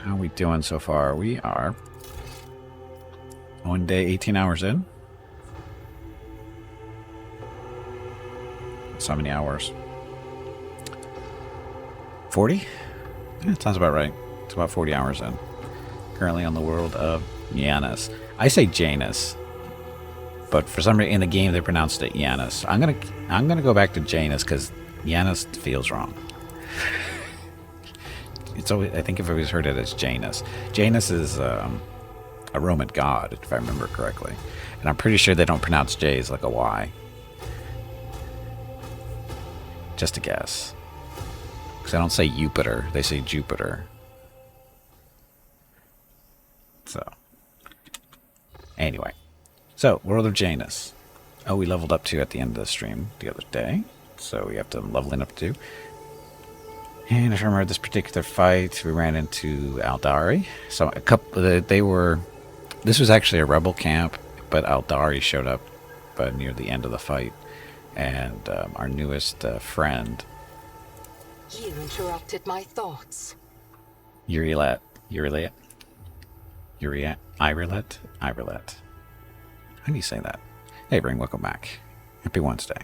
How are we doing so far? We are 1 day, 18 hours in. So many hours? 40? Yeah, sounds about right. It's about 40 hours in. Currently on the world of Janus. I say Janus, but for some reason in the game they pronounced it Janus. I'm gonna go back to Janus because Janus feels wrong. It's always, I think I've always heard it as Janus. Janus is a Roman god, if I remember correctly, and I'm pretty sure they don't pronounce J's like a Y. Just a guess. Because I don't say Jupiter, they say Jupiter. So, anyway. So, World of Janus. Oh, we leveled up 2 at the end of the stream the other day. So we have to leveling up 2. And if I remember this particular fight, we ran into Aldari. So a couple, this was actually a rebel camp, but Aldari showed up near the end of the fight. And our newest friend, You interrupted my thoughts. Urilet. How do you say that? Hey, Ring, welcome back. Happy Wednesday.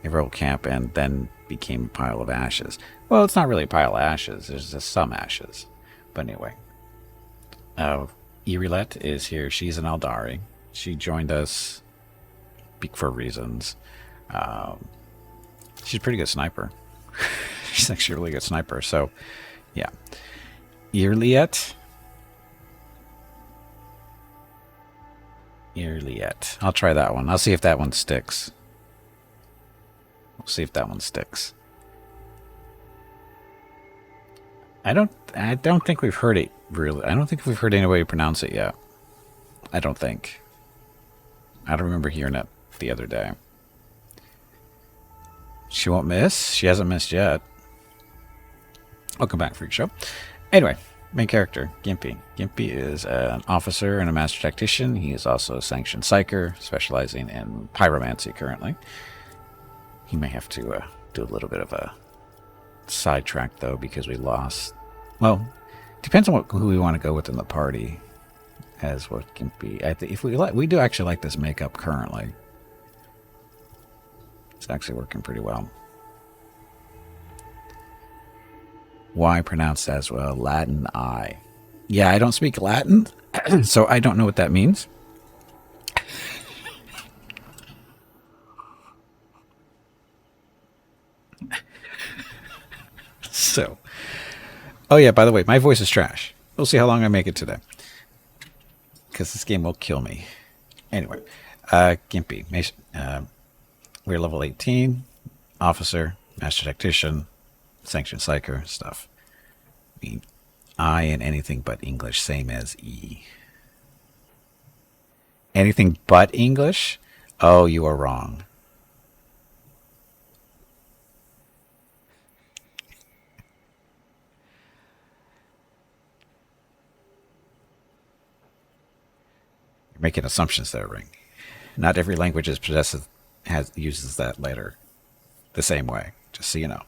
A rebel camp and then became a pile of ashes. Well, it's not really a pile of ashes. There's just some ashes. But anyway. Irilet is here. She's an Aldari. She joined us for reasons. She's a pretty good sniper. She's actually a really good sniper. So, yeah. Irilet. I'll try that one. I'll see if that one sticks. We'll see if that one sticks. I don't think we've heard it really. I don't think we've heard anybody pronounce it yet. I don't think. I don't remember hearing it the other day. She won't miss. She hasn't missed yet. Welcome back, Freak Show. Anyway, main character, Gimpy. Gimpy is an officer and a master tactician. He is also a sanctioned psyker, specializing in pyromancy currently. He may have to do a little bit of a sidetrack, though, because we lost. Well, depends on who we want to go with in the party as what Gimpy. If we do actually like this makeup currently. It's actually working pretty well. Y pronounced as well, Latin I. Yeah, I don't speak Latin, so I don't know what that means. So, oh yeah, by the way, my voice is trash. We'll see how long I make it today. Because this game will kill me. Anyway, Gimpy. We're level 18. Officer, master tactician, sanctioned psyker, stuff. I mean, I in anything but English, same as E. Anything but English? Oh, you are wrong. You're making assumptions there, Ring. Not every language uses that letter the same way, just so you know.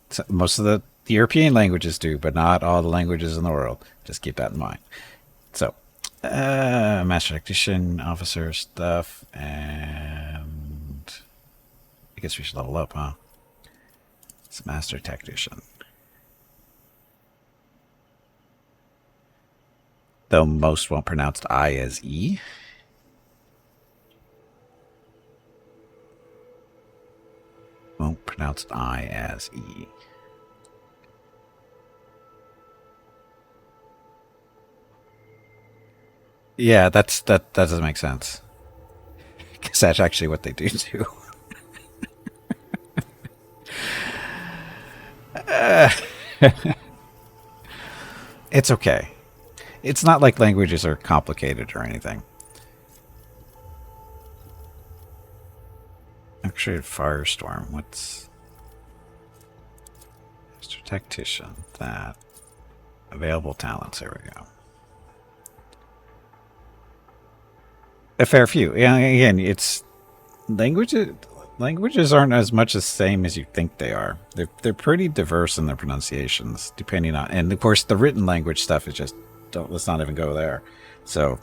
So most of the European languages do, but not all the languages in the world. Just keep that in mind. So, master tactician, officer stuff, and I guess we should level up, huh? It's master tactician. Though most won't pronounce I as E. Won't pronounce I as E. Yeah, that doesn't make sense. Because that's actually what they do too. It's okay. It's not like languages are complicated or anything. Actually, Firestorm. What's Master Tactician? That available talents. There we go. A fair few. Yeah, again, it's language. languages aren't as much the same as you think they are. They're pretty diverse in their pronunciations, depending on, and of course the written language stuff is just let's not even go there. So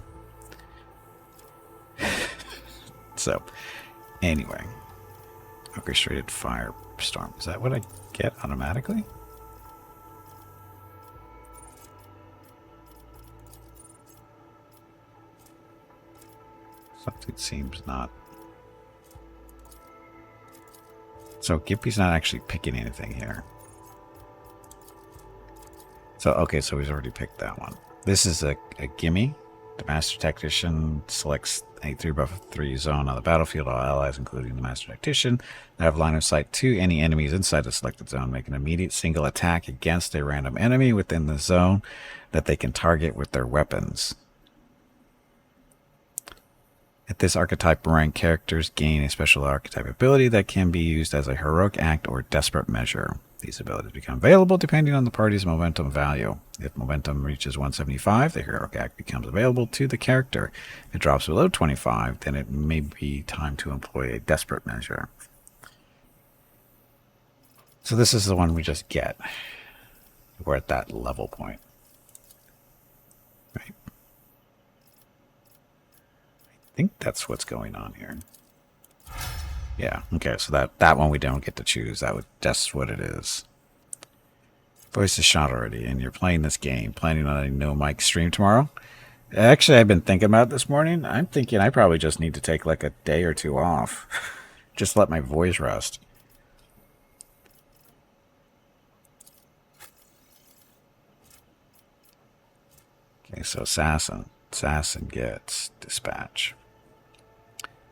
anyway, orchestrated firestorm. Is that what I get automatically? Something seems not. So Gimpy's not actually picking anything here. So, okay, so he's already picked that one. This is a gimme. The Master Tactician selects a 3/3 zone on the battlefield. All allies, including the Master Tactician, that have line of sight to any enemies inside the selected zone, make an immediate single attack against a random enemy within the zone that they can target with their weapons. At this archetype rank, characters gain a special archetype ability that can be used as a heroic act or desperate measure. These abilities become available depending on the party's momentum value. If momentum reaches 175, the heroic act becomes available to the character. If it drops below 25, then it may be time to employ a desperate measure. So this is the one we just get. We're at that level point. Right. I think that's what's going on here. Yeah, okay, so that one we don't get to choose. That's what it is. Voice is shot already, and you're playing this game, planning on a no mic stream tomorrow. Actually, I've been thinking about it this morning. I'm thinking I probably just need to take like a day or two off. Just let my voice rest. Okay, so Assassin. Assassin gets Dispatch.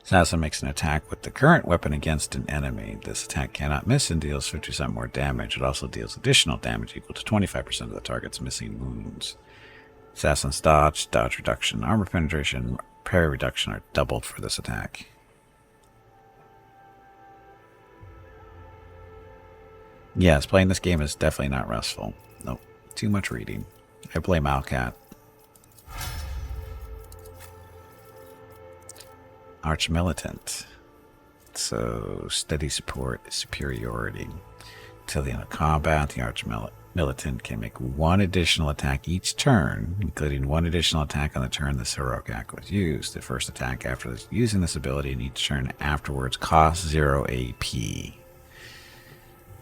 Assassin makes an attack with the current weapon against an enemy. This attack cannot miss and deals 50% more damage. It also deals additional damage equal to 25% of the target's missing wounds. Assassin's dodge, dodge reduction, armor penetration, parry reduction are doubled for this attack. Yes, playing this game is definitely not restful. Nope, too much reading. I play Malcat. Arch-Militant. So, steady support, superiority. Till the end of combat, the Arch-Militant can make one additional attack each turn, including one additional attack on the turn this heroic act was used. The first attack after using this ability in each turn afterwards costs 0 AP.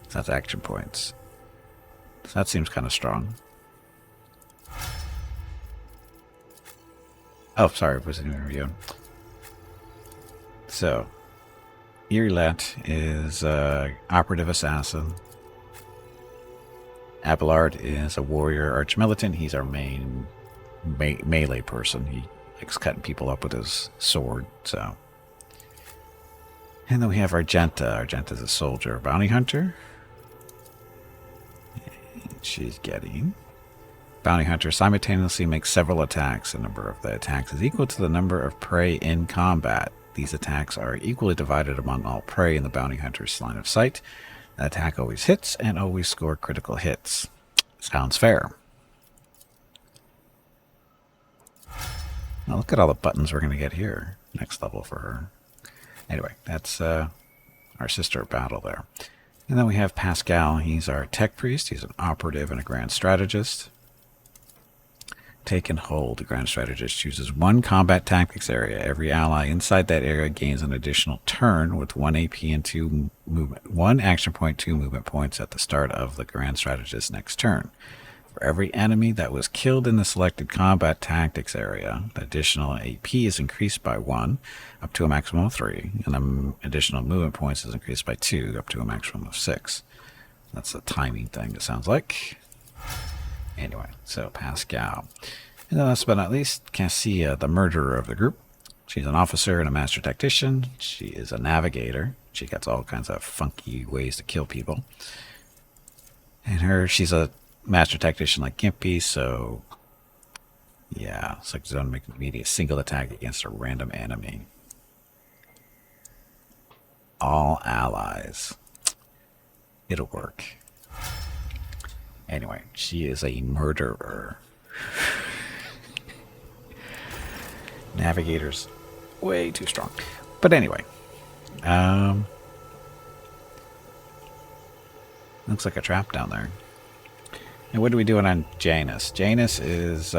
So that's action points. So that seems kind of strong. Oh, sorry, it wasn't even review. So, Irilet is operative assassin. Abelard is a warrior arch-militant. He's our main melee person. He likes cutting people up with his sword. So, and then we have Argenta. Argenta's a soldier, bounty hunter. And she's getting bounty hunter simultaneously makes several attacks. The number of the attacks is equal to the number of prey in combat. These attacks are equally divided among all prey in the bounty hunter's line of sight. The attack always hits and always score critical hits. Sounds fair. Now look at all the buttons we're going to get here. Next level for her. Anyway, that's our sister battle there. And then we have Pascal. He's our tech priest. He's an operative and a grand strategist. Take and hold. The grand strategist chooses one combat tactics area. Every ally inside that area gains an additional turn with 1 AP and 2 movement, 1 action point, 2 movement points at the start of the grand strategist's next turn. For every enemy that was killed in the selected combat tactics area, the additional AP is increased by 1, up to a maximum of 3, and the additional movement points is increased by 2, up to a maximum of 6. That's a timing thing, it sounds like. Anyway, so Pascal. And then last but not least, Cassia, the murderer of the group. She's an officer and a master tactician. She is a navigator. She gets all kinds of funky ways to kill people. And she's a master tactician like Gimpy, so yeah, it's like zone make an immediate single attack against a random enemy. All allies. It'll work. Anyway, she is a murderer. Navigator's way too strong. But anyway, Looks like a trap down there. And what are we doing on Janus? Janus is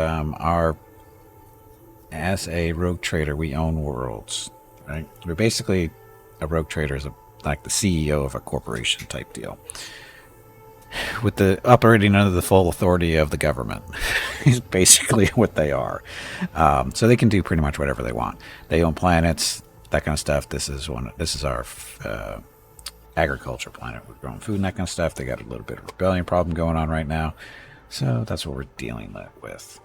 as a rogue trader, we own worlds, right? We're basically a rogue trader is like the CEO of a corporation type deal, with the operating under the full authority of the government. Is basically what they are. So they can do pretty much whatever they want. They own planets, that kind of stuff. This is our agriculture planet. We're growing food and that kind of stuff. They got a little bit of rebellion problem going on right now, so that's what we're dealing with.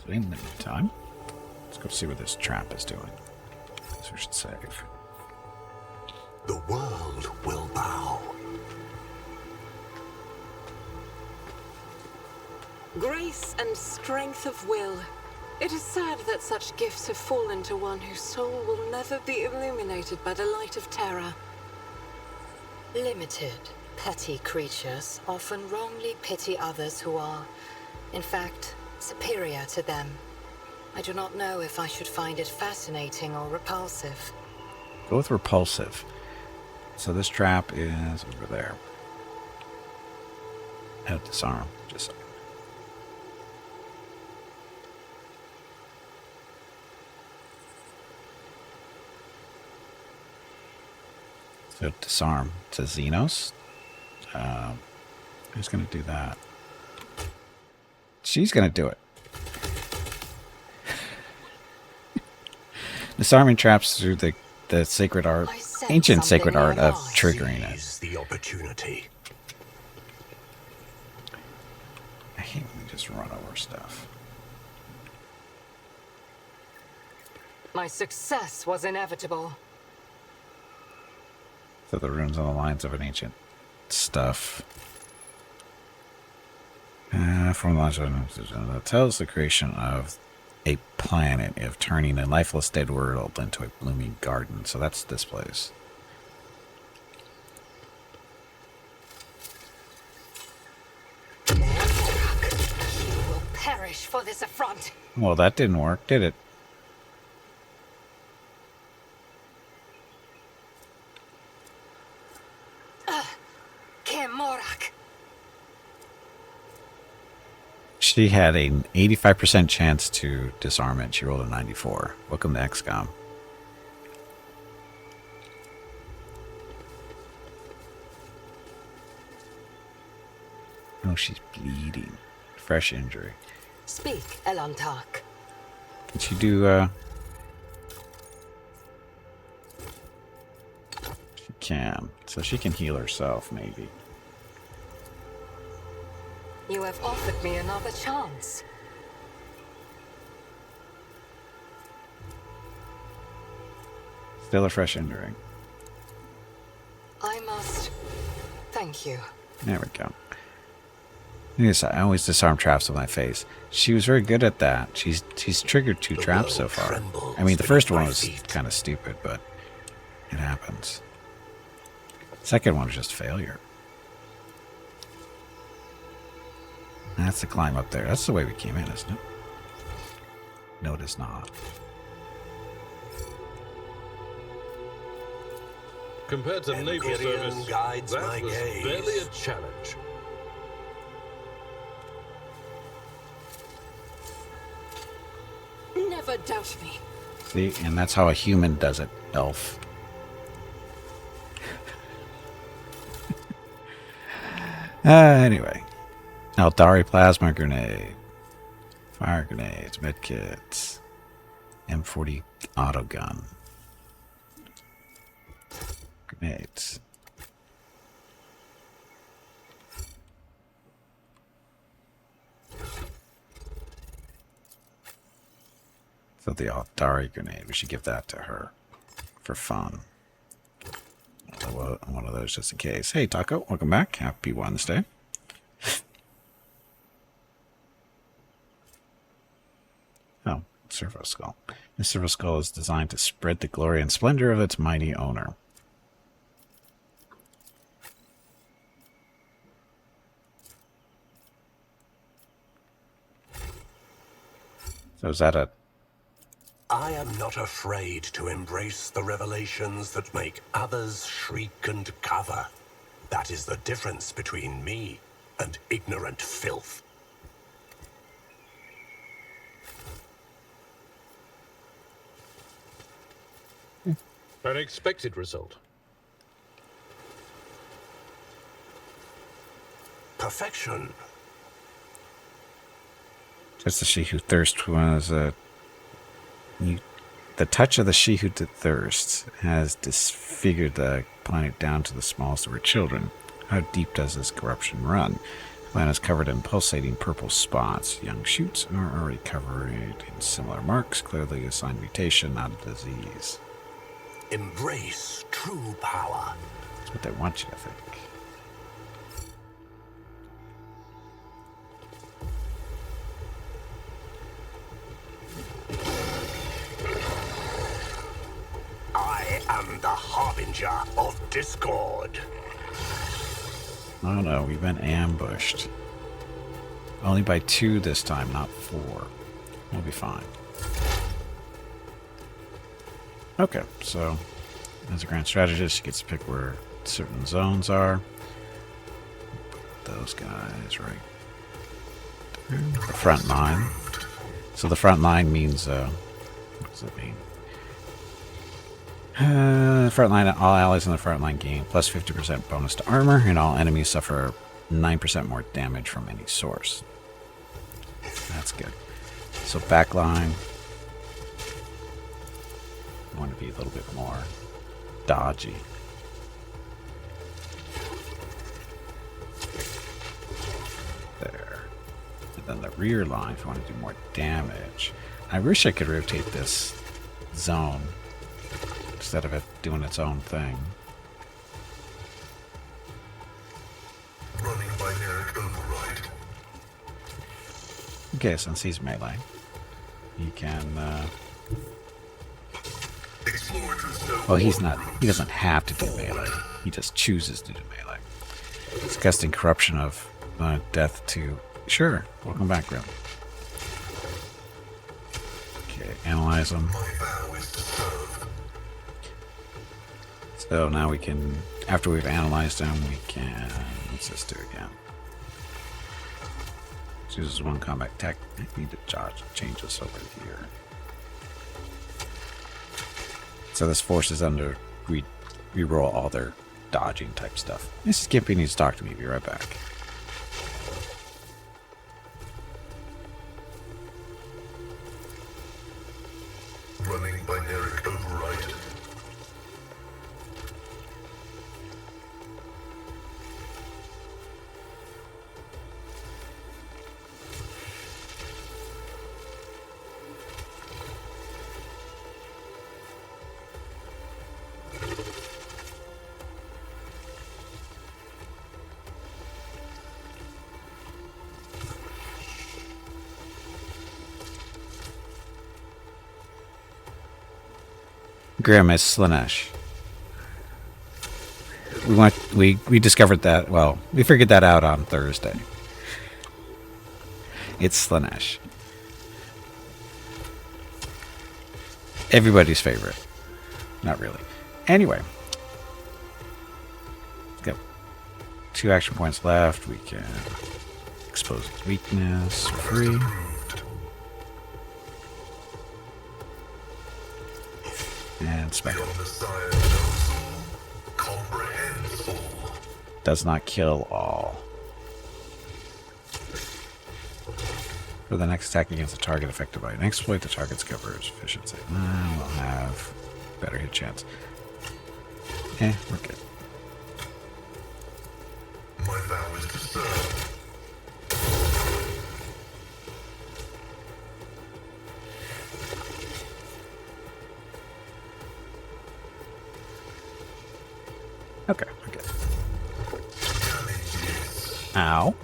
So in the meantime, let's go see what this trap is doing. So we should save. The world will bow. Grace and strength of will. It is sad that such gifts have fallen to one whose soul will never be illuminated by the light of terror. Limited, petty creatures often wrongly pity others who are, in fact, superior to them. I do not know if I should find it fascinating or repulsive. Go with repulsive. So this trap is over there. Have disarm. Just a second. So disarm to Xenos. Who's going to do that? She's going to do it. Disarming traps through the sacred art, ancient sacred art of triggering it. Seize the opportunity. I hate when we just run over stuff. My success was inevitable. So the runes on the lines of an ancient stuff. From the lines of that tells the creation of a planet of turning a lifeless dead world into a blooming garden. So that's this place. You will perish for this affront. Well, that didn't work, did it? She had an 85% chance to disarm it. She rolled a 94. Welcome to XCOM. Oh, she's bleeding. Fresh injury. Speak, Elantark. Can she do, She can. So she can heal herself, maybe. You have offered me another chance. Still a fresh injury. I must thank you. There we go. Yes, I always disarm traps with my face. She was very good at that. She's triggered 2 traps so far. I mean, the first one was kind of stupid, but it happens. Second one was just failure. That's the climb up there. That's the way we came in, isn't it? No, it is not. Compared to naval Empyrean service, guides that my was gaze. barely a challenge. Never doubt me. See, and that's how a human does it, elf. Anyway. Aldari plasma grenade. Fire grenades, medkits. M40 auto gun. Grenades. So the Aldari grenade, we should give that to her for fun. One of those just in case. Hey Taco, welcome back. Happy Wednesday. Oh, Servo Skull. This Servo Skull is designed to spread the glory and splendor of its mighty owner. So is that a... I am not afraid to embrace the revelations that make others shriek and cover. That is the difference between me and ignorant filth. An expected result. Perfection. Just the she who thirsts was the touch of the she who did thirst has disfigured the planet down to the smallest of her children. How deep does this corruption run? The planet is covered in pulsating purple spots. Young shoots are already covered in similar marks, clearly a sign of mutation, not a disease. Embrace true power. That's what they want you to think. I am the harbinger of discord. Oh no, we've been ambushed. Only by 2 this time, not 4. We'll be fine. Okay, so as a grand strategist, you get to pick where certain zones are. Put those guys right there. The front line. So the front line means, what does it mean? Front line, all allies in the front line gain plus 50% bonus to armor, and all enemies suffer 9% more damage from any source. That's good. So back line. I want to be a little bit more dodgy. There. And then the rear line, if you want to do more damage. I wish I could rotate this zone instead of it doing its own thing. Running binaric override. Okay, since he's melee, he can, well, he's not, he doesn't have to do melee. He just chooses to do melee. Disgusting corruption of death to... Sure, welcome back, Grim. Okay, analyze them. So now we can, after we've analyzed them, we can, let's just do it again. Chooses one combat tech. I need to change this over here. So this forces them to re-roll all their dodging type stuff. Mrs. Gimpy needs to talk to me. Be right back. Running binaric override. Grim is Slanesh. We discovered that, well, we figured that out on Thursday. It's Slanesh. Everybody's favorite. Not really. Anyway. Got 2 action points left. We can expose its weakness for free. And Spectre. Does not kill all. For the next attack against a target affected by an exploit, the target's coverage efficiency. We'll have better hit chance. We're good. My vow is to serve. Okay, we're good. Ow.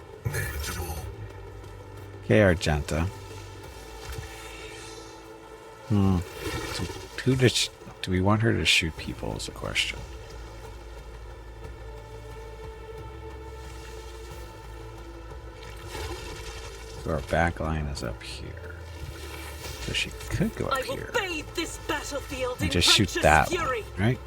Okay, Argenta. So do we want her to shoot people is the question. So our back line is up here. So she could go up here. This battlefield and just shoot that one, right?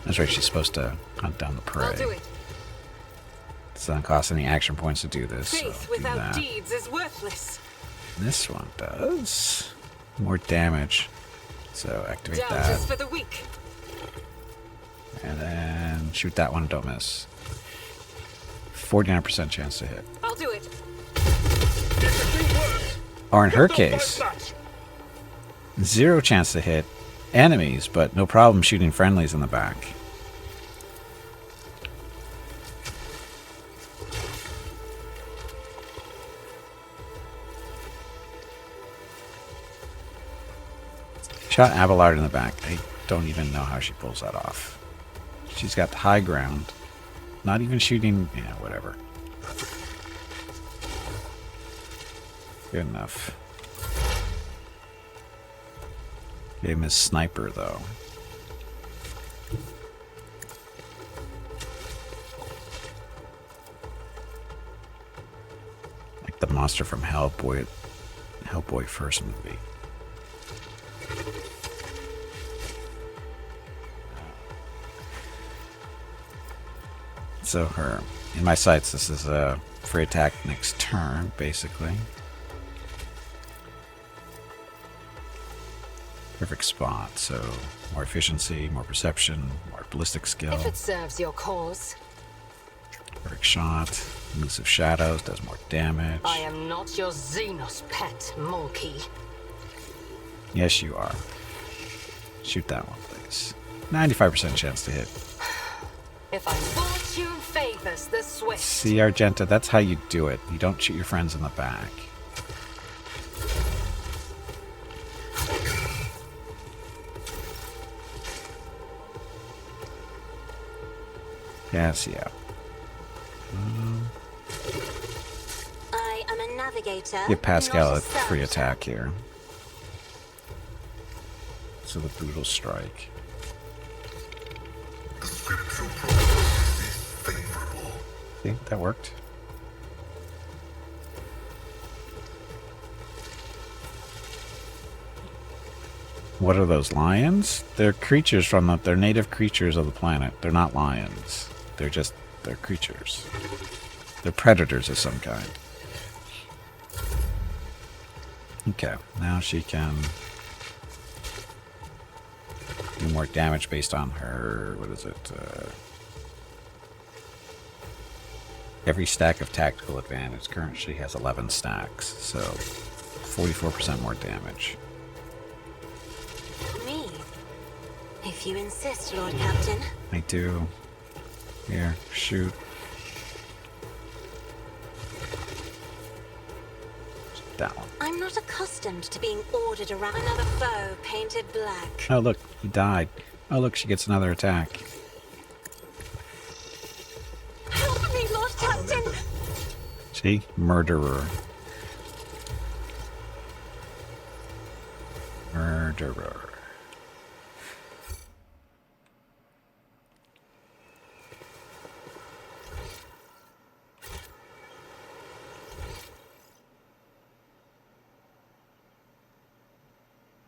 That's right, she's supposed to hunt down the I'll do prey. it. It doesn't cost any action points to do this, so Faith do without that. deeds is worthless. This one does more damage. So activate Doubt that. is for the weak. And then shoot that one, don't miss. 49% chance to hit. I'll do it. Or in her case, 0 chance to hit enemies, but no problem shooting friendlies in the back. Shot Abelard in the back. I don't even know how she pulls that off. She's got the high ground. Not even shooting... Yeah, whatever. Good enough. Gave him his sniper, though. Like the monster from Hellboy first movie. So her, in my sights, this is a free attack next turn, basically. Perfect spot, so more efficiency, more perception, more ballistic skill. If it serves your cause. Perfect shot, elusive shadows, does more damage. I am not your Xenos pet, monkey. Yes, you are. Shoot that one, please. 95% chance to hit. If I fortune favors the swift. See, Argenta, that's how you do it. You don't shoot your friends in the back. Yes, yeah. I am a navigator. Give Pascal not a free searcher. attack here. So the brutal strike. See, that worked. What are those, lions? They're creatures from they're native creatures of the planet. They're not lions. They're creatures. They're predators of some kind. Okay, now she can do more damage based on her, what is it? Every stack of tactical advantage. Currently she has 11 stacks, so 44% more damage. Me? If you insist, Lord Captain. I do. Here, shoot. That one. I'm not accustomed to being ordered around another foe painted black. Oh, look, he died. Oh, look, she gets another attack. Help me, Lord Captain! See? Murderer. Murderer.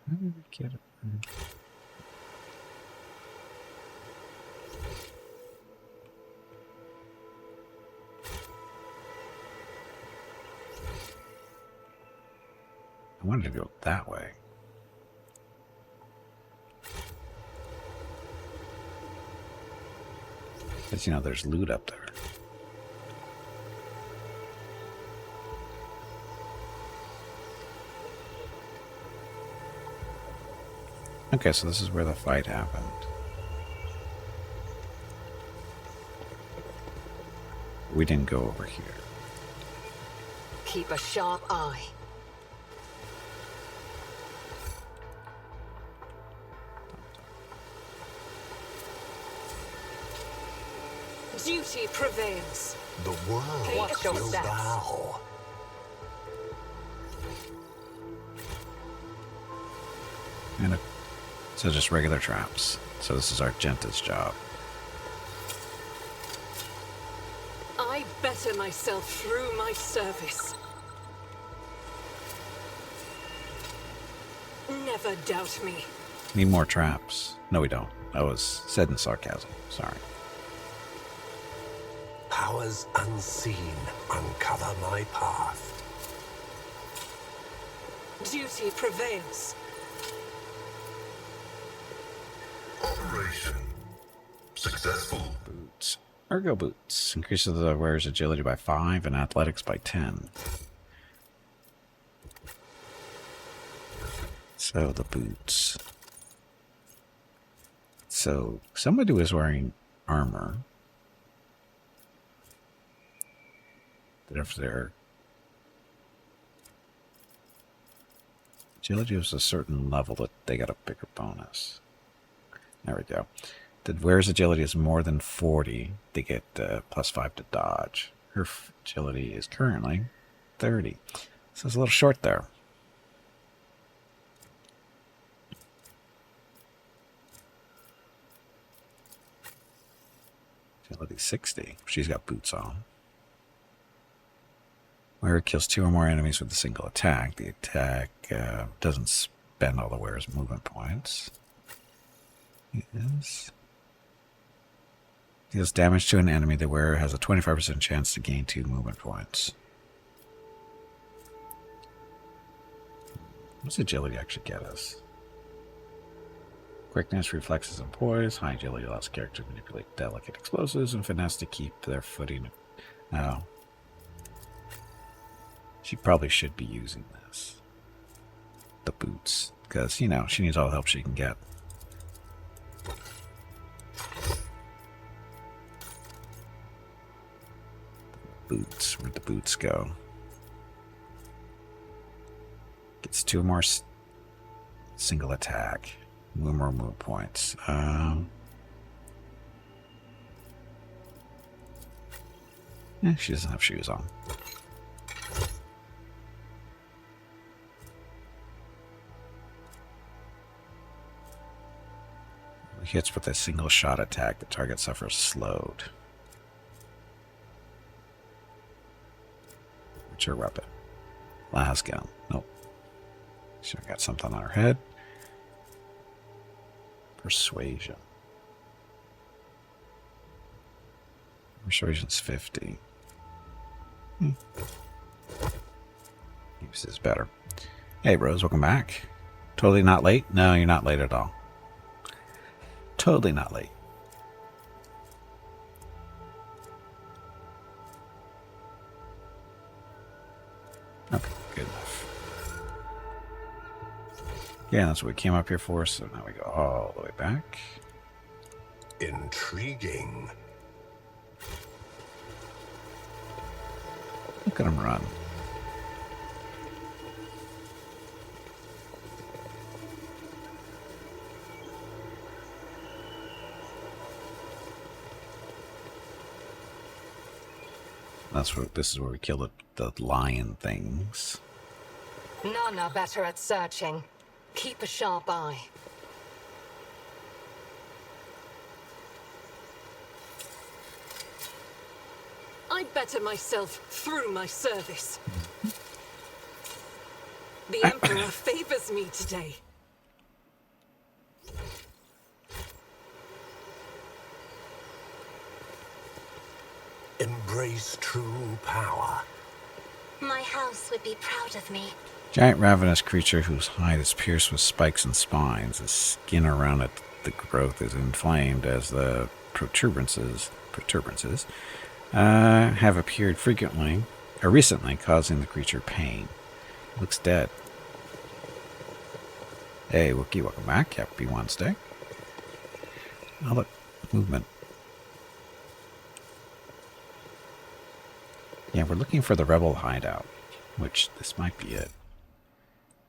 How did we get it? I wanted to go that way. Because, you know, there's loot up there. Okay, so this is where the fight happened. We didn't go over here. Keep a sharp eye. Duty prevails. The world Watch your will stats. bow. And so just regular traps. So this is Argenta's job. I better myself through my service. Never doubt me. Need more traps. No, we don't. That was said in sarcasm. Sorry. Powers unseen uncover my path. Duty prevails. Operation successful. Boots. Ergo boots. Increases the wearer's agility by 5 and athletics by 10. So the boots. So somebody was wearing armor. If their agility was a certain level, that they got a bigger bonus. There we go. The wearer's agility is more than 40. They get plus 5 to dodge. Her agility is currently 30. So it's a little short there. Agility 60. She's got boots on. Wearer kills 2 or more enemies with a single attack. The attack doesn't spend all the wearer's movement points. Yes. Deals damage to an enemy. The wearer has a 25% chance to gain 2 movement points. What's agility actually get us? Quickness, reflexes, and poise. High agility allows characters to manipulate delicate explosives, and finesse to keep their footing. Oh. She probably should be using this. The boots. Because, you know, she needs all the help she can get. Boots. Where'd the boots go? Gets 2 more single attack. More move points. She doesn't have shoes on. Hits with a single shot attack. The target suffers slowed. What's her weapon? Las gun. Nope. She's got something on her head. Persuasion. Persuasion's 50. Use is better. Hey, Rose, welcome back. Totally not late? No, you're not late at all. Totally not late. Okay, good enough. Yeah, that's what we came up here for, so now we go all the way back. Intriguing. Look at him run. This is where we kill the lion things. None are better at searching. Keep a sharp eye. I better myself through my service. The Emperor favors me today. Embrace true power. My house would be proud of me. Giant ravenous creature whose hide is pierced with spikes and spines. The skin around it, the growth is inflamed as the protuberances have appeared frequently or recently, causing the creature pain. Looks dead. Hey, Wookie, welcome back. Happy Wednesday. Oh, look, movement. Yeah, we're looking for the rebel hideout, which this might be it.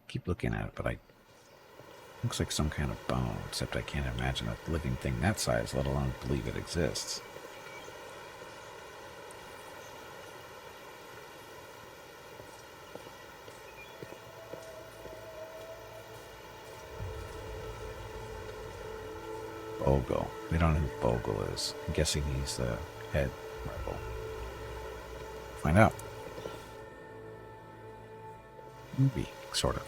Keep looking at it, but looks like some kind of bone, except I can't imagine a living thing that size, let alone believe it exists. Bogle. We don't know who Bogle is. I'm guessing he's the head rebel. Find out. Movie, sort of.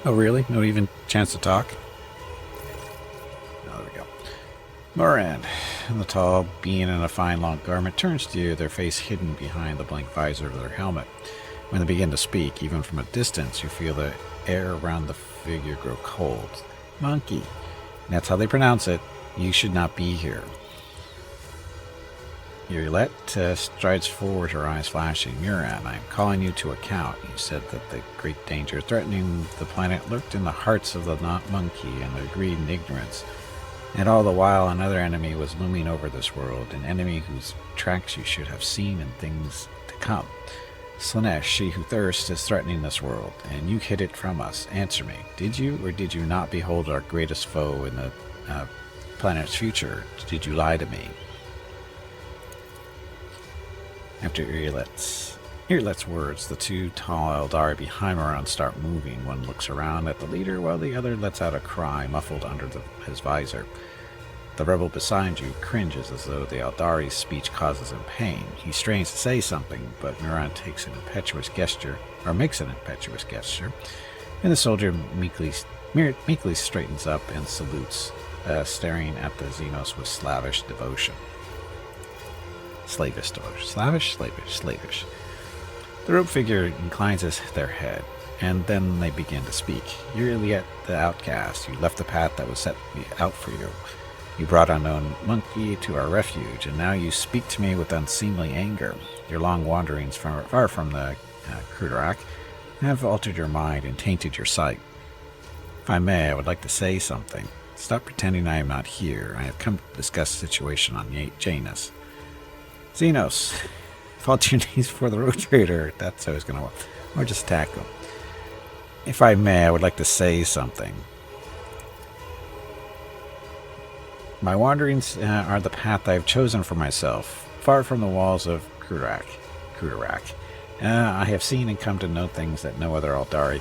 Oh, really? No even chance to talk? Oh, there we go. Moran, the tall being in a fine long garment, turns to you, their face hidden behind the blank visor of their helmet. When they begin to speak, even from a distance, you feel the air around the figure grow cold. Monkey. That's how they pronounce it. You should not be here. Yurilet strides forward, her eyes flashing. Muran, I am calling you to account. You said that the great danger threatening the planet lurked in the hearts of the not-monkey and their greed and ignorance. And all the while another enemy was looming over this world, an enemy whose tracks you should have seen in things to come. Slanesh, she who thirsts, is threatening this world, and you hid it from us. Answer me, did you or did you not behold our greatest foe in the planet's future? Did you lie to me? After Irilet's words, the two tall Eldari behind Moran start moving. One looks around at the leader, while the other lets out a cry, muffled under his visor. The rebel beside you cringes as though the Eldari's speech causes him pain. He strains to say something, but Moran makes an impetuous gesture, and the soldier meekly straightens up and salutes, staring at the Xenos with slavish devotion. Slavish devotion. Slavish. The rope figure inclines their head, and then they begin to speak. You're yet the outcast. You left the path that was set out for you. You brought unknown monkey to our refuge, and now you speak to me with unseemly anger. Your long wanderings far from the Krudarak have altered your mind and tainted your sight. If I may, I would like to say something. Stop pretending I am not here. I have come to discuss the situation on Janus. Xenos, fall to your knees for the road trader. That's how it's going to work. Or just attack him. If I may, I would like to say something. My wanderings are the path I have chosen for myself, far from the walls of Krudarak. I have seen and come to know things that no other Eldari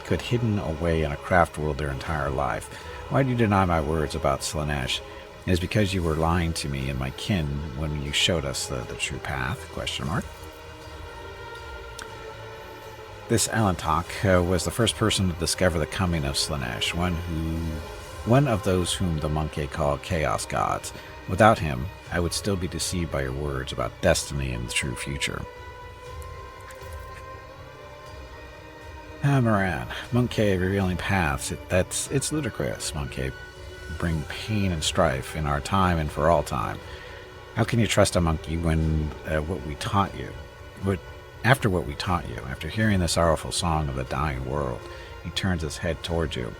could hidden away in a craft world their entire life. Why do you deny my words about Slanesh? It is because you were lying to me and my kin when you showed us the true path? ? This Alantok was the first person to discover the coming of Slanesh, one of those whom the Monkey called Chaos Gods. Without him, I would still be deceived by your words about destiny and the true future. Moran, Monkey revealing paths. It's ludicrous, Monkey. Bring pain and strife in our time and for all time. How can you trust a monkey when after what we taught you, after hearing the sorrowful song of the dying world? He turns his head towards you.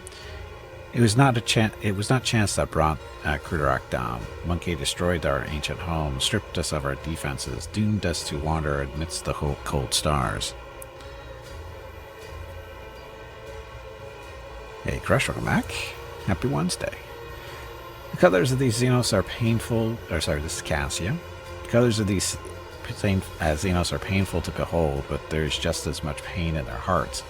It was not chance that brought Krudarak down. Monkey destroyed our ancient home, stripped us of our defenses, doomed us to wander amidst the cold stars. Hey, Crush, welcome back. Happy Wednesday. The colors of these Xenos are painful. This is Cassia. The colors of these Xenos are painful to behold, but there's just as much pain in their hearts.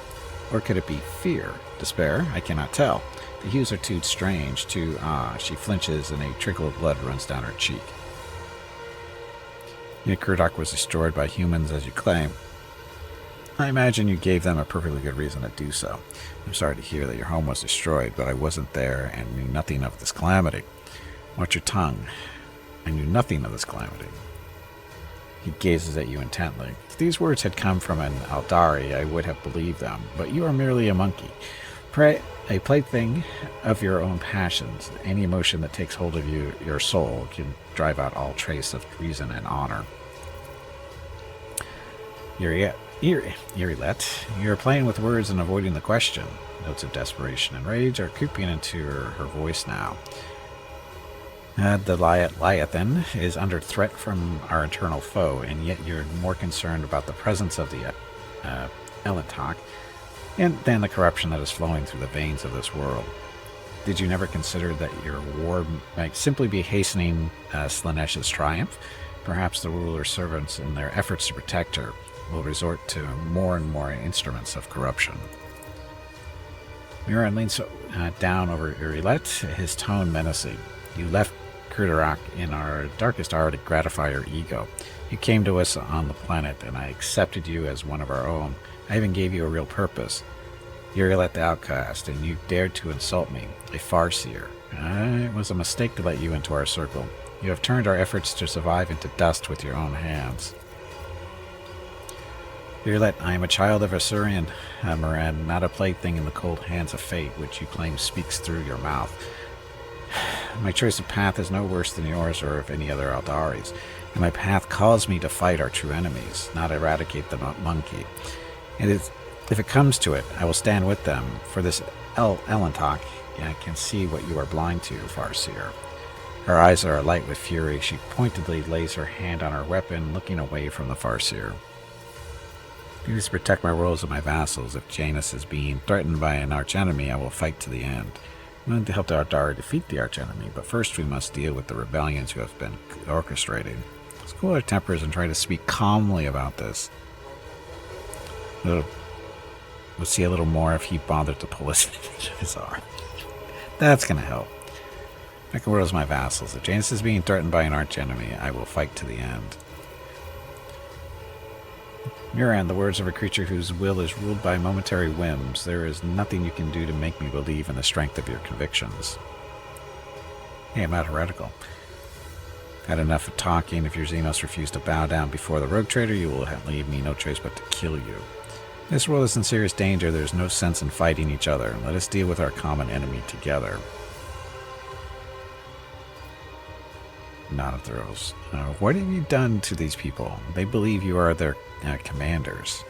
Or could it be fear? Despair? I cannot tell. The hues are too strange, she flinches and a trickle of blood runs down her cheek. Yet Krudak was destroyed by humans, as you claim. I imagine you gave them a perfectly good reason to do so. I'm sorry to hear that your home was destroyed, but I wasn't there and knew nothing of this calamity. Watch your tongue. I knew nothing of this calamity. He gazes at you intently. If these words had come from an Eldari, I would have believed them, but you are merely a monkey. A plaything of your own passions. Any emotion that takes hold of your soul can drive out all trace of reason and honor. Yurilet, you're playing with words and avoiding the question. Notes of desperation and rage are creeping into her voice now. The Leviathan is under threat from our eternal foe, and yet you're more concerned about the presence of the Elantok than the corruption that is flowing through the veins of this world. Did you never consider that your war might simply be hastening Slanesh's triumph? Perhaps the ruler's servants, in their efforts to protect her, will resort to more and more instruments of corruption. Muran leans down over Urilet, his tone menacing. You left Krudarak in our darkest hour to gratify your ego. You came to us on the planet, and I accepted you as one of our own. I even gave you a real purpose. Urilet the Outcast, and you dared to insult me, a Farseer. It was a mistake to let you into our circle. You have turned our efforts to survive into dust with your own hands. Urilet, I am a child of Assyrian, Moran, not a plaything in the cold hands of fate, which you claim speaks through your mouth. My choice of path is no worse than yours or of any other Aldari's, and my path calls me to fight our true enemies, not eradicate the monkey. And if it comes to it, I will stand with them. For this Elentok, I can see what you are blind to, Farseer. Her eyes are alight with fury. She pointedly lays her hand on her weapon, looking away from the Farseer. Please protect my royals and my vassals. If Janus is being threatened by an archenemy, I will fight to the end. I'm going to help the Ardari defeat the archenemy, but first we must deal with the rebellions who have been orchestrated. Let's cool our tempers and try to speak calmly about this. We'll see a little more if he bothered to pull his arm. That's going to help. Make the royals my vassals. If Janus is being threatened by an archenemy, I will fight to the end. Muran, the words of a creature whose will is ruled by momentary whims. There is nothing you can do to make me believe in the strength of your convictions. Hey, I'm not heretical. Had enough of talking. If your Xenos refuse to bow down before the rogue trader, you will leave me no choice but to kill you. This world is in serious danger. There is no sense in fighting each other. Let us deal with our common enemy together. Not of throws. What have you done to these people? They believe you are their commanders.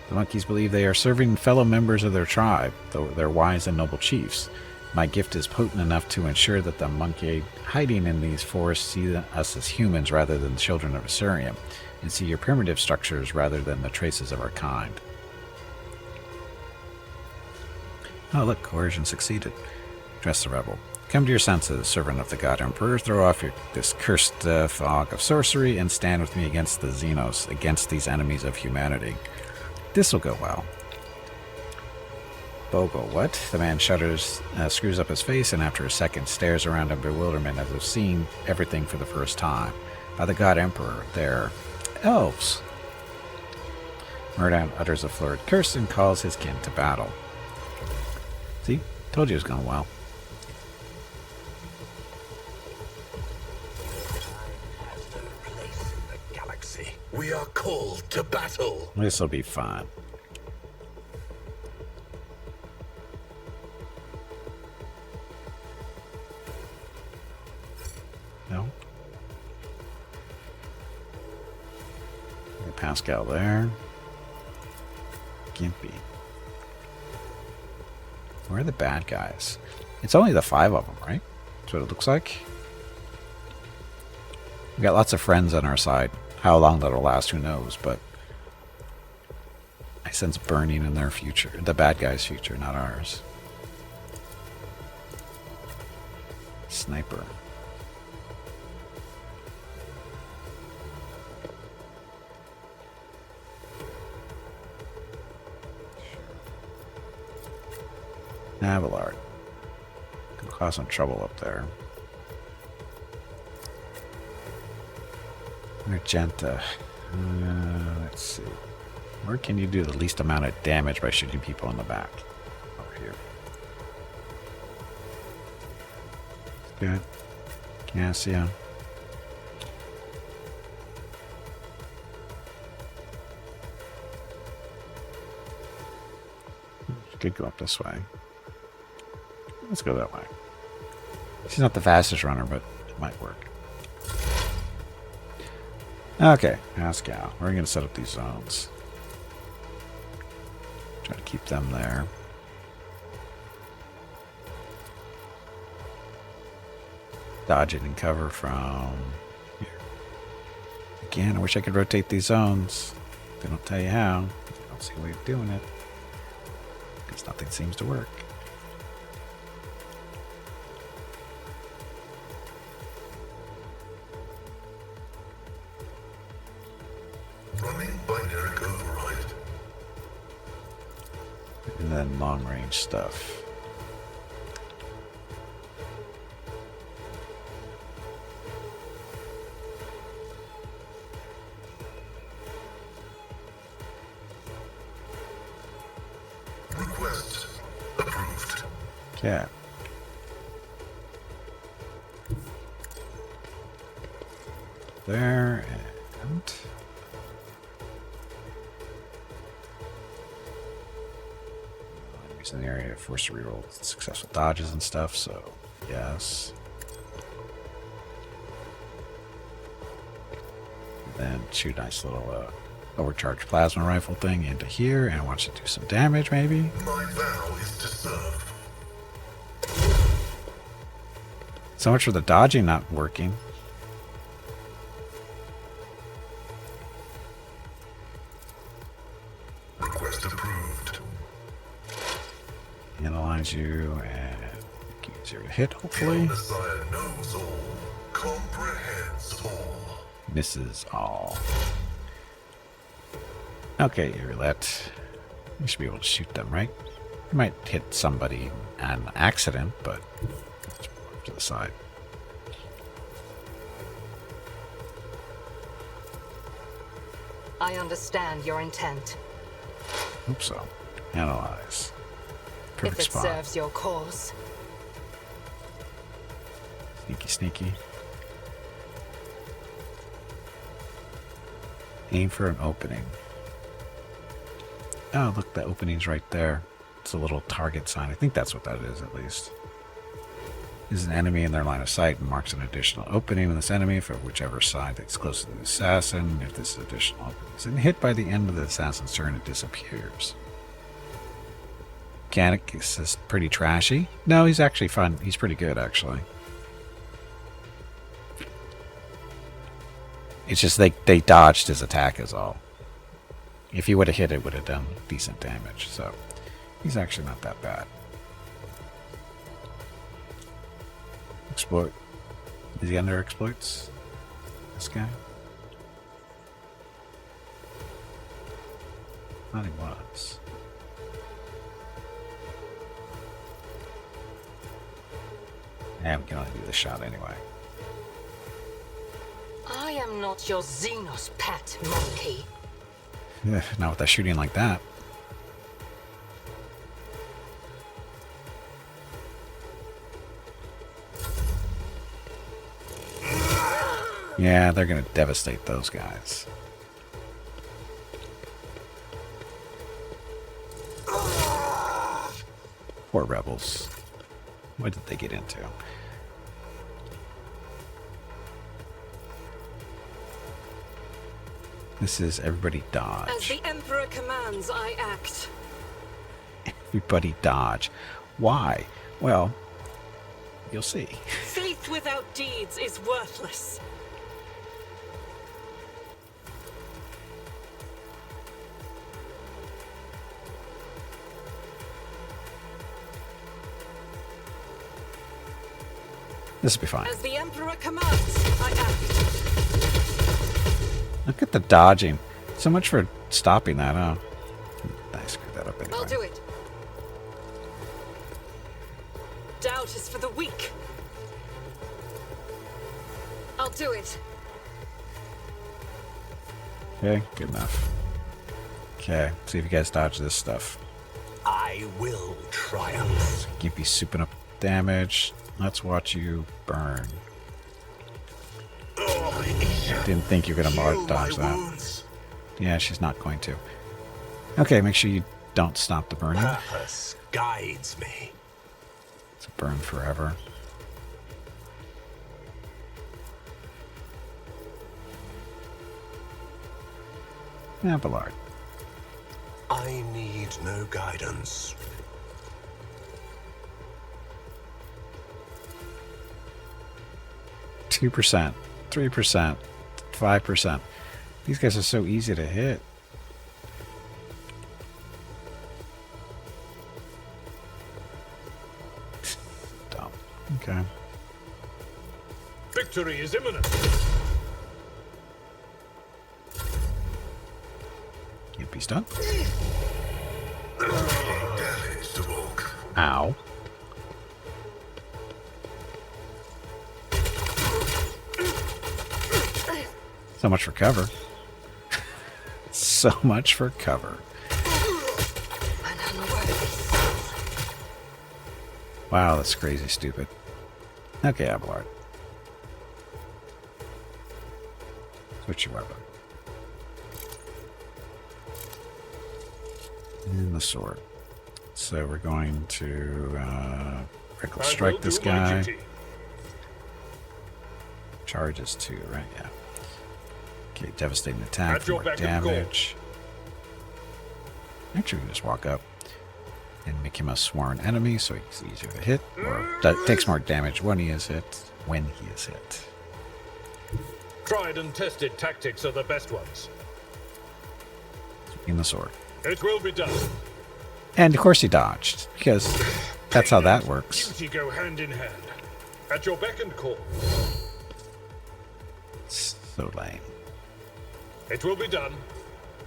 The monkeys believe they are serving fellow members of their tribe, though they're wise and noble chiefs. My gift is potent enough to ensure that the monkey hiding in these forests see us as humans rather than children of Assyrian, and see your primitive structures rather than the traces of our kind. Oh, look, coercion succeeded. Address the rebel. Come to your senses, servant of the God Emperor. Throw off this cursed fog of sorcery and stand with me against the Xenos, against these enemies of humanity. This will go well. Bogle, what? The man shudders, screws up his face, and after a second stares around in bewilderment as if seeing everything for the first time. By the God Emperor, they're elves. Murdown utters a flurried curse and calls his kin to battle. See? Told you it was going well. We are called to battle. This'll be fun. No? Pascal there. Gimpy. Where are the bad guys? It's only the 5 of them, right? That's what it looks like. We got lots of friends on our side. How long that'll last, who knows, but I sense burning in their future. The bad guys' future, not ours. Sniper. Navillard. Could cause some trouble up there. Argenta. Let's see. Where can you do the least amount of damage by shooting people in the back? Over here. Good. Cassia. Could go up this way. Let's go that way. She's not the fastest runner, but it might work. Okay, Pascal. We're going to set up these zones. Try to keep them there. Dodge it and cover from here. Again, I wish I could rotate these zones. They don't tell you how. I don't see a way of doing it. Because nothing seems to work. Running binary override. And then long range stuff. Okay. There and enemies in the area forced to reroll successful dodges and stuff, so yes. And then shoot a nice little overcharged plasma rifle thing into here, and I want you to do some damage maybe. My vow is to serve. So much for the dodging not working. Request approved. Analyze you and make it easier to hit, The hopefully. Messiah knows all, comprehends all. Misses all. Okay, roulette. You should be able to shoot them, right? You might hit somebody on accident, but let's move over to the side. I understand your intent. Hope so. Analyze. If Perfect it spot. serves your cause. Sneaky, sneaky. Aim for an opening. Oh, look, the opening's right there. It's a little target sign. I think that's what that is, at least. Is an enemy in their line of sight and marks an additional opening in this enemy for whichever side that's close to the assassin. If this additional opening is hit by the end of the assassin's turn, it disappears. Mechanic is pretty trashy. No, he's actually fun. He's pretty good, actually. It's just they dodged his attack is all. If he would have hit it, would have done decent damage. So he's actually not that bad. Exploit. Is he under exploits? This guy? Thought he was. Yeah, we can only do the shot anyway. I am not your Xenos pet, monkey. Not with that shooting like that. Yeah, they're going to devastate those guys. Poor rebels. What did they get into? This is everybody As dodge. the Emperor commands, I act. Everybody dodge. Why? Well, you'll see. Faith without deeds is worthless. This will be fine. As the Emperor commands, I act. Look at the dodging. So much for stopping that, huh? I screwed that up anyway. I'll do it. Doubt is for the weak. I'll do it. Okay, good enough. Okay, see if you guys dodge this stuff. I will triumph. Gimpy souping up damage. Let's watch you burn. Didn't think you were going to dodge that. Wounds. Yeah, she's not going to. Okay, make sure you don't stop the burning. Purpose guides me. It's a burn forever. Yeah, Ballard. I need no guidance. 2%, 3%, 5%. These guys are so easy to hit. Dumb. Okay. Victory is imminent. Gimpy's done. Damage to Volk. Ow. So much for cover. So much for cover. An unworthy soul. Wow, that's crazy stupid. Okay, Abelard. Switch your weapon. And the sword. So we're going to reckless strike this guy. Charges 2, right? Yeah. Okay, devastating attack for more damage. Actually, we can just walk up and make him a sworn enemy so he's easier to hit, or takes more damage when he is hit. Tried and tested tactics are the best ones. In the sword. It will be done. And of course he dodged, because that's how that works. Duty go hand in hand. At your beck and call. So lame. It will be done.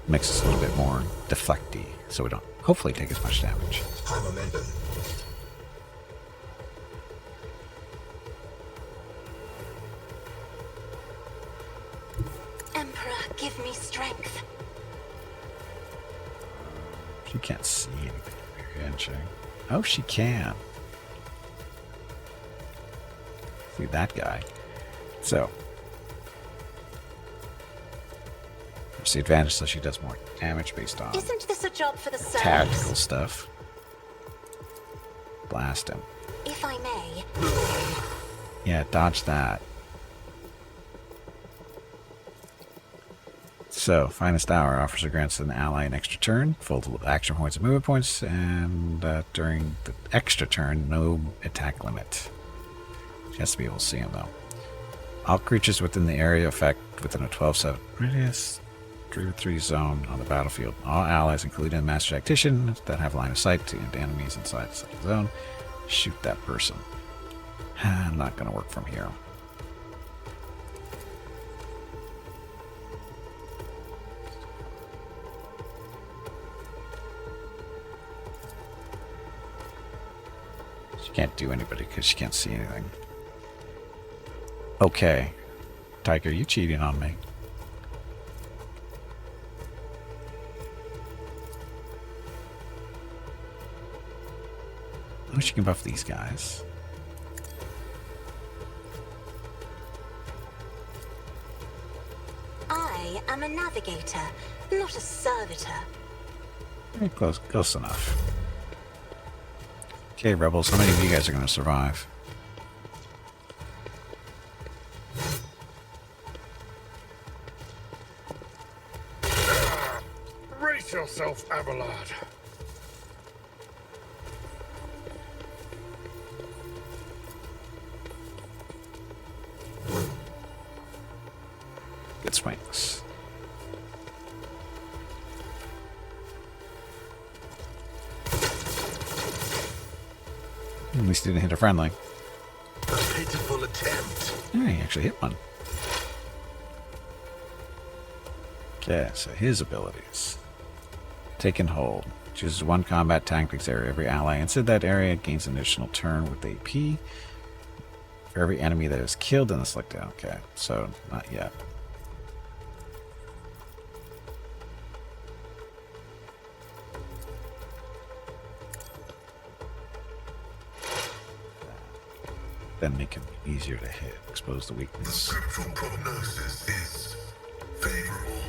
Makes us a little bit more deflecty, so we don't hopefully take as much damage. Emperor, give me strength. She can't see anything, can she? Oh, she can. See that guy. So, what's the advantage? So she does more damage based on Isn't this a job for the service? tactical stuff. Blast him. If I may. Yeah, dodge that. So, Finest Hour offers or grants an ally an extra turn, full action points and movement points, and during the extra turn, no attack limit. She has to be able to see him, though. All creatures within the area effect within a 12-7 radius, 3 zone on the battlefield. All allies, including the Master Tactician, that have line of sight to enemies inside the second zone, shoot that person. Not going to work from here. She can't do anybody because she can't see anything. Okay. Tiger, you cheating on me. Oh, she can buff these guys. I am a navigator, not a servitor. Close enough. Okay, rebels, how many of you guys are going to survive? Brace yourself, Abelard. Good swings. At least he didn't hit a friendly. A pitiful attempt. Yeah, he actually hit one. Okay, so his abilities. Taken hold. Chooses one combat tactics area. Every ally inside that area gains an additional turn with AP. For every enemy that is killed in the select down. Okay, so not yet. Then make him easier to hit. Expose the weakness. Scriptural prognosis is favorable.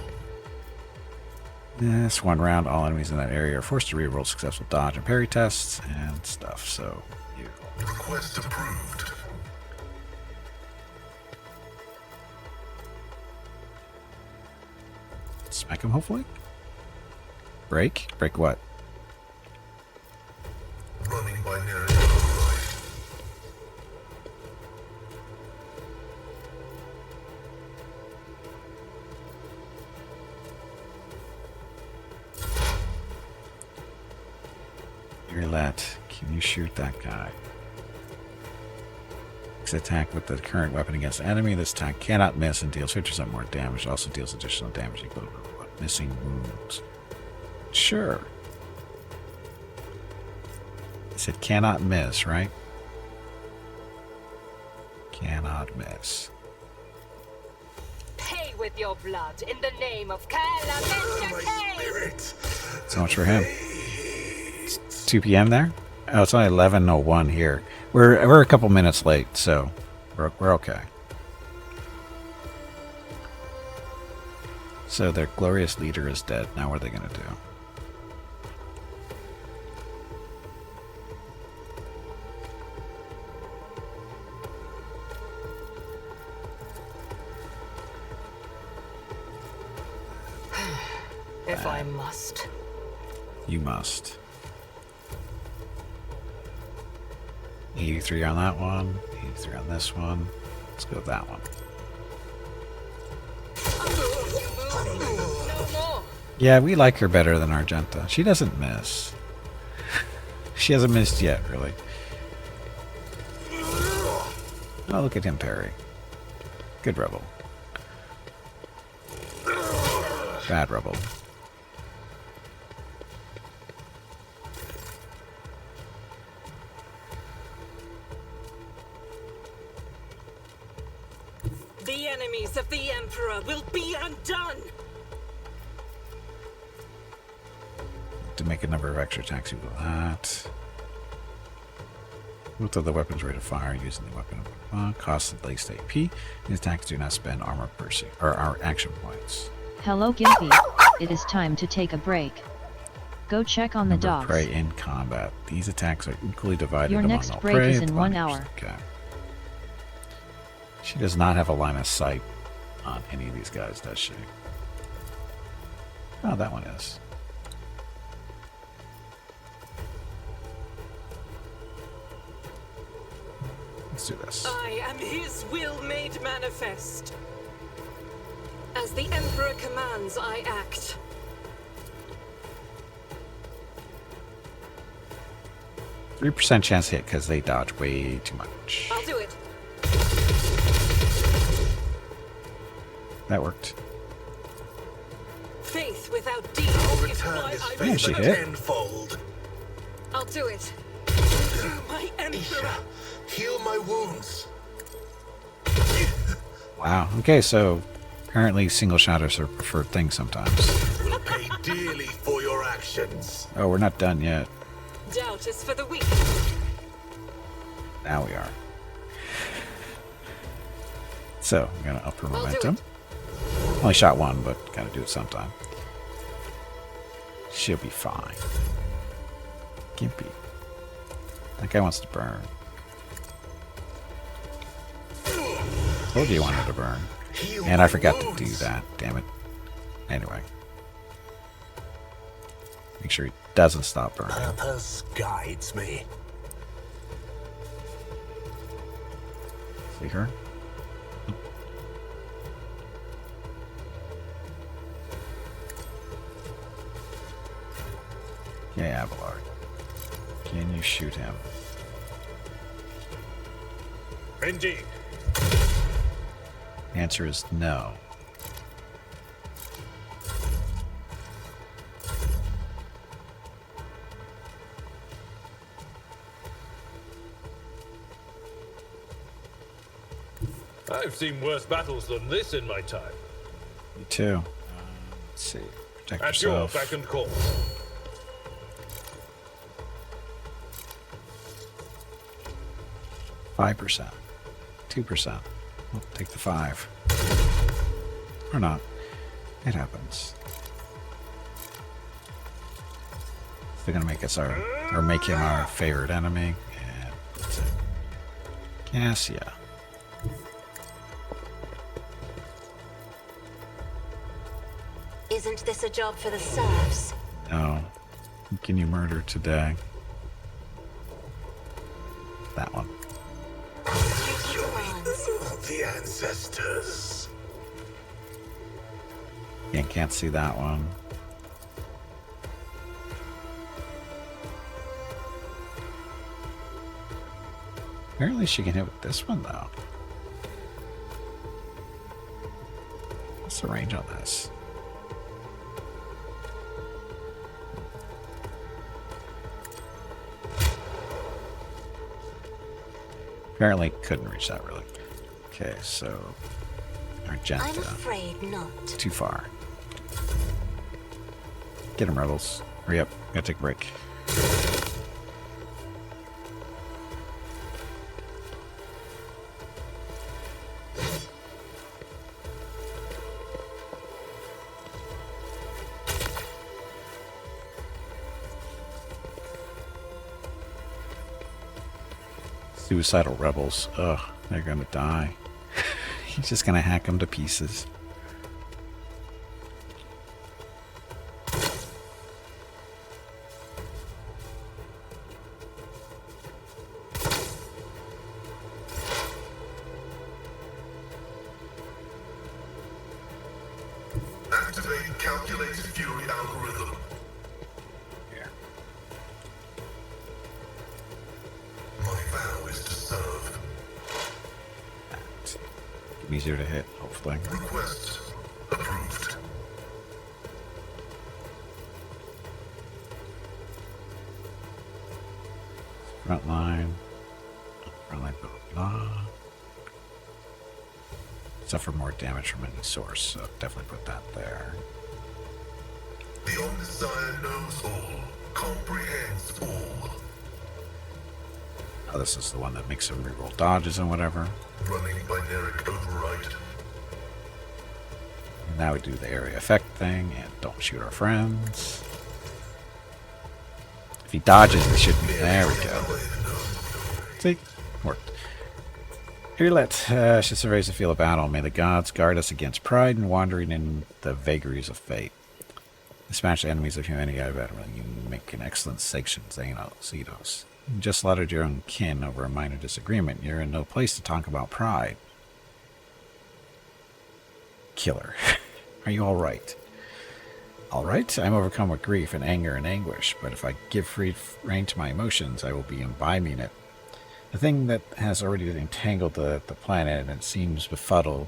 Yes, one round. All enemies in that area are forced to reroll successful dodge and parry tests and stuff. So you. Request approved. Smack him, hopefully. Break? Break what? Running binary override. Roulette. Can you shoot that guy? Attack with the current weapon against the enemy. This attack cannot miss and deals 50% more damage. It also deals additional damage equal to missing wounds. Sure. I said cannot miss, right? Cannot miss. Pay with your blood in the name of Kala. My spirit. So much for him. It's 2 p.m. there? Oh, it's only 11:01 here. We're a couple minutes late, so we're okay. So their glorious leader is dead. Now what are they gonna do? If I must. You must. 83 on that one. 83 on this one. Let's go with that one. Yeah, we like her better than Argenta. She doesn't miss. She hasn't missed yet, really. Oh, look at him parry. Good rebel. Bad rebel. The enemies of the Emperor will be undone! To make a number of extra attacks equal to that. Both of the weapons rate of fire using the weapon costs at least AP. These attacks do not spend armor piercing or our action points. Hello Gimpy, it is time to take a break. Go check on the Number of dogs. prey in combat. These attacks are equally divided Your among next all break prey. is in The 1 binders. hour. Okay. She does not have a line of sight on any of these guys, does she? Oh, that one is. Let's do this. I am his will made manifest. As the Emperor commands, I act. 3% chance hit because they dodge way too much. I'll do it. That worked. Faith without deeds I'll is return why this I Yeah, she favor hit. tenfold. I'll do it. My Emperor. Isha, heal my wounds. Wow. Okay, so apparently single shotters are preferred thing sometimes. Will pay dearly for your actions. Oh, we're not done yet. Doubt is for the weak. Now we are. So, I'm going to up her I'll do momentum. it. Only shot one, but gotta do it sometime. She'll be fine. Gimpy. That guy wants to burn. Told you he wanted to burn. Heal And I my forgot to do wounds. that. Damn it. Anyway. Make sure he doesn't stop burning. Purpose guides me. See her? Okay, Abelard. Can you shoot him? Indeed. Answer is no. I've seen worse battles than this in my time. Me too. Let's see. Protect At your yourself. beck and call. 5%. 2%. We'll take the 5. Or not. It happens. They're gonna make us or make him our favorite enemy. And that's it. Cassia. Isn't this a job for the serfs? No. Who can you murder today? That one. The ancestors. Yeah, can't see that one. Apparently she can hit with this one, though. What's the range on this? Apparently couldn't reach that, really. Okay, so... I'm Argenta. afraid not. Too far. Get him, rebels. Hurry up. Gotta take a break. Suicidal rebels. Ugh, they're gonna die. He's just gonna hack them to pieces. Activating calculated fury algorithm. Here. My vow is to serve. Easier to hit, hopefully. Request approved. Front line, blah, blah, blah. Suffer more damage from any source, so definitely put that there. The Omniscient knows all, comprehends all. Oh, this is the one that makes him reroll dodges and whatever. Running binaric override. And now we do the area effect thing, and don't shoot our friends. If he dodges, he shouldn't. There we go. See? Worked. Irlet should surveys the field of battle. May the gods guard us against pride and wandering in the vagaries of fate. Dispatch the enemies of humanity out of it. You make an excellent section, Xenos. You just slaughtered your own kin over a minor disagreement. You're in no place to talk about pride. Killer. Are you alright? Alright, I'm overcome with grief and anger and anguish, but if I give free rein to my emotions, I will be imbibing it. The thing that has already entangled the planet and it seems befuddled,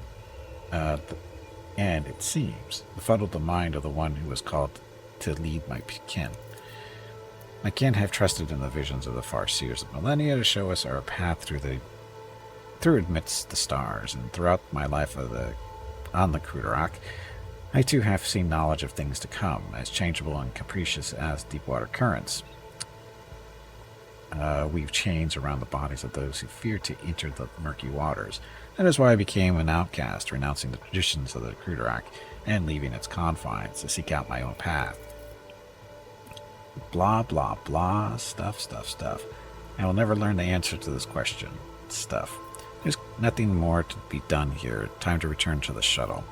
befuddled the mind of the one who was called to lead my kin. My kin have trusted in the visions of the far seers of millennia to show us our path through amidst the stars, and throughout my life on the Cruderak, I too have seen knowledge of things to come, as changeable and capricious as deep-water currents. Weave chains around the bodies of those who fear to enter the murky waters. That is why I became an outcast, renouncing the traditions of the Cruderak and leaving its confines to seek out my own path. Blah, blah, blah, stuff. I will never learn the answer to this question. Stuff. There's nothing more to be done here. Time to return to the shuttle.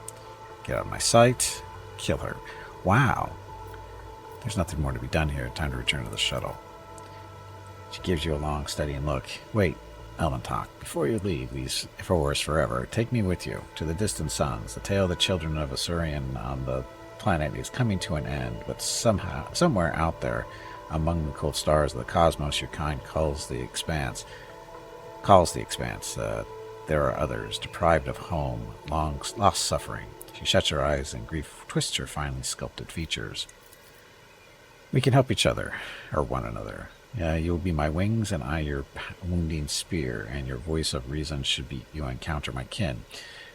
Get out of my sight. Kill her. Wow. There's nothing more to be done here. Time to return to the shuttle. She gives you a long, studying look. Wait, Elentok, before you leave these forests forever, take me with you to the distant suns. The tale of the children of Asurian on the planet is coming to an end, but somewhere out there, among the cold stars of the cosmos, your kind calls the expanse. There are others, deprived of home, long lost suffering. She shuts her eyes, and grief twists her finely sculpted features. We can help each other, or one another. You will be my wings, and I your wounding spear, and your voice of reason should be you encounter my kin.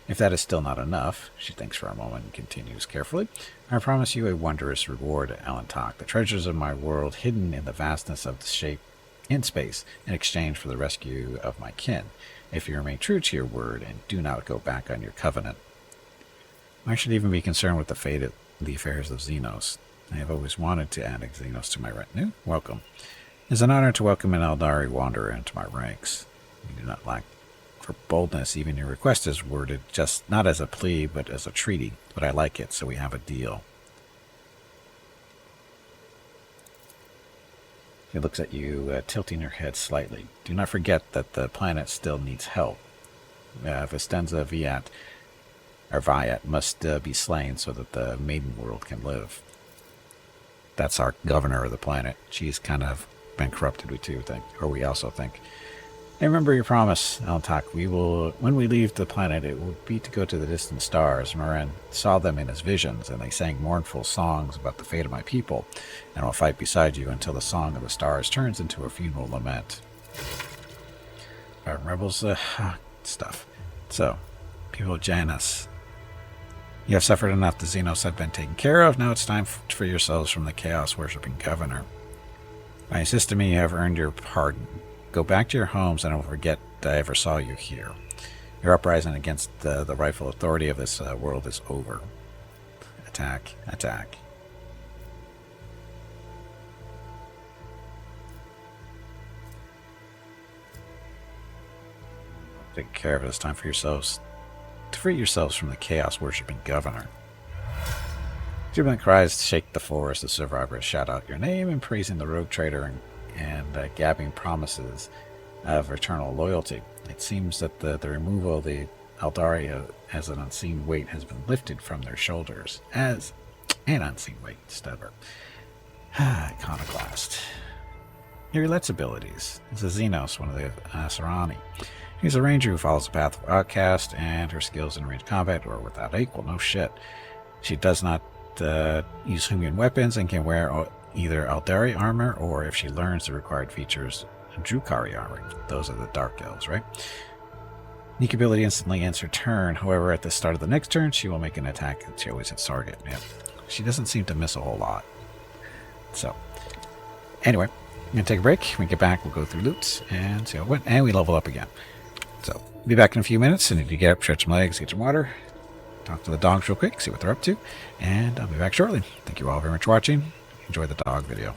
If that is still not enough, she thinks for a moment and continues carefully, I promise you a wondrous reward, Elentok, the treasures of my world hidden in the vastness of the shape in space, in exchange for the rescue of my kin, if you remain true to your word and do not go back on your covenant. I should even be concerned with the fate of the affairs of Xenos. I have always wanted to add a Xenos to my retinue. Welcome. It is an honor to welcome an Eldari wanderer into my ranks. You do not lack for boldness. Even your request is worded just not as a plea, but as a treaty. But I like it, so we have a deal. She looks at you, tilting her head slightly. Do not forget that the planet still needs help. Vistenza Viat must be slain so that the maiden world can live. That's our governor of the planet. She's kind of been corrupted, we also think. And remember your promise, Elentok. When we leave the planet, it will be to go to the distant stars. Moran saw them in his visions, and they sang mournful songs about the fate of my people, and will fight beside you until the song of the stars turns into a funeral lament. Rebels, stuff. So, people of Janus, you have suffered enough. The Xenos have been taken care of. Now it's time for yourselves from the chaos-worshipping governor. By assisting me, you have earned your pardon. Go back to your homes, and I will forget I ever saw you here. Your uprising against the rightful authority of this world is over. Attack, attack. Take care of it. It's time for yourselves to free yourselves from the chaos-worshipping governor. Jubilant cries shake the forest. The survivors shout out your name and praising the rogue trader and gabbing promises of eternal loyalty. It seems that the removal of the Aldari as an unseen weight has been lifted from their shoulders. As an unseen weight, stubborn. Iconoclast. He relates abilities. This is Xenos, one of the Asarani. He's a ranger who follows the path of outcast, and her skills in ranged combat are without equal. No shit. She does not use human weapons and can wear either Aldari armor or, if she learns the required features, Drukari armor. Those are the Dark Elves, right? Unique ability instantly ends her turn. However, at the start of the next turn, she will make an attack that she always hits target. Yeah. She doesn't seem to miss a whole lot. So, anyway, I'm going to take a break. When we get back, we'll go through loot and see how it went, and we level up again. So, be back in a few minutes. I need to get up, stretch my legs, get some water, talk to the dogs real quick, see what they're up to, and I'll be back shortly. Thank you all very much for watching. Enjoy the dog video.